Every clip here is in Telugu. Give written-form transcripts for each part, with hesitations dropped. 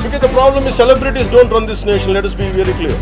Because the problem is celebrities don't run this nation, let us be very clear.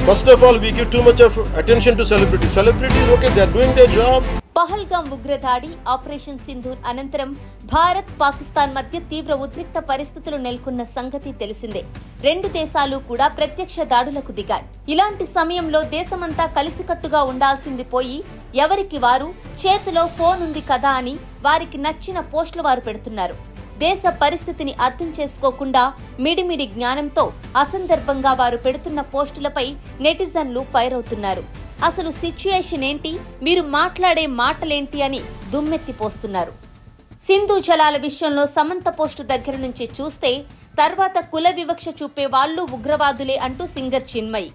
First of all, we give too much of attention to celebrities. Celebrities, okay, they are doing their job. Pahalgam ఉగ్రదాడి ఆపరేషన్ సింధూర్ అనంతరం భారత్ పాకిస్తాన్ మధ్య తీవ్ర ఉద్రిక్త పరిస్థితులు నెలకొన్న సంగతి తెలిసిందే. రెండు దేశాలు కూడా ప్రత్యక్ష దాడులకు దిగాయి. ఇలాంటి సమయంలో దేశమంతా కలిసికట్టుగా ఉండాల్సింది పోయి ఎవరికి వారు చేతిలో ఫోన్ ఉంది కదా అని వారికి నచ్చిన పోస్టులు వారు పెడుతున్నారు. దేశ పరిస్థితిని అర్థం చేసుకోకుండా మిడిమిడి జ్ఞానంతో అసందర్భంగా వారు పెడుతున్న పోస్టులపై నెటిజన్లు ఫైర్ అవుతున్నారు. అసలు సిచ్యుయేషన్ ఏంటి, మీరు మాట్లాడే మాటలేంటి అని దుమ్మెత్తిపోస్తున్నారు. సింధు జలాల విషయంలో సమంత పోస్టు దగ్గర నుంచి చూస్తే తర్వాత కుల వివక్ష చూపే వాళ్లు ఉగ్రవాదులే అంటూ సింగర్ చిన్మయి,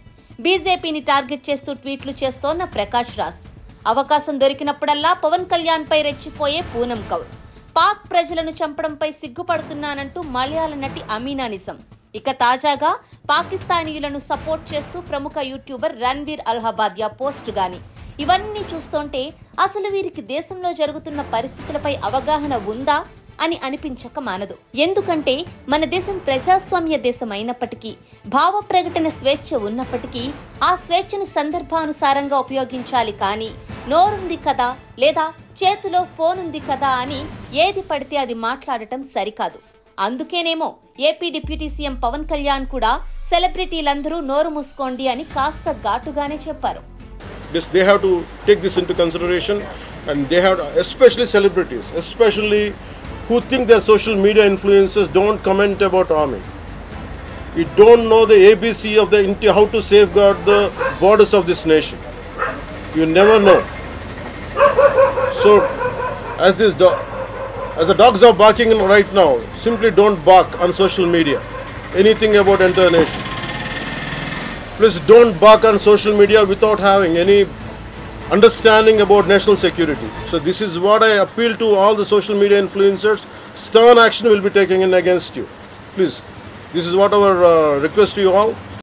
బీజేపీని టార్గెట్ చేస్తూ ట్వీట్లు చేస్తోన్న ప్రకాష్ రాజ్, అవకాశం దొరికినప్పుడల్లా పవన్ కళ్యాణ్ పై రెచ్చిపోయే పూనం కౌర్, పాక్ ప్రజలను చంపడంపై సిగ్గుపడుతున్నానంటూ మలయాళ నటి అమీనా నిజం, ఇక తాజాగా పాకిస్తానీయులను సపోర్ట్ చేస్తూ ప్రముఖ యూట్యూబర్ రణ్వీర్ అల్హాబాద్యా పోస్ట్ గాని ఇవన్నీ చూస్తుంటే అసలు వీరికి దేశంలో జరుగుతున్న పరిస్థితులపై అవగాహన ఉందా అని అనిపించక మానదు. ఎందుకంటే మన దేశం ప్రజాస్వామ్య దేశం అయినప్పటికీ, భావ ప్రకటన స్వేచ్ఛ ఉన్నప్పటికీ ఆ స్వేచ్ఛను సందర్భానుసారంగా ఉపయోగించాలి. కానీ నోరుంది కదా లేదా చేతిలో ఫోన్ ఉంది కదా అని ఏది పడితే అది మాట్లాడటం సరికాదు. అందుకేనేమో AP deputy CM Pawan Kalyan కూడా సెలబ్రిటీలందరూ నోరు మూసుకోండి అని కాస్త ఘాటుగానే చెప్పారు. They have to take this into consideration, and they have to, especially celebrities, especially who think their social media influencers don't comment about army. You don't know the ABC of the how to safeguard the borders of this nation. You never know. So, as the dogs are barking right now, simply don't bark on social media anything about entire nation. Please don't bark on social media without having any understanding about national security. So this is what I appeal to all the social media influencers. Stern action will be taken in against you. Please, this is what our request to you all.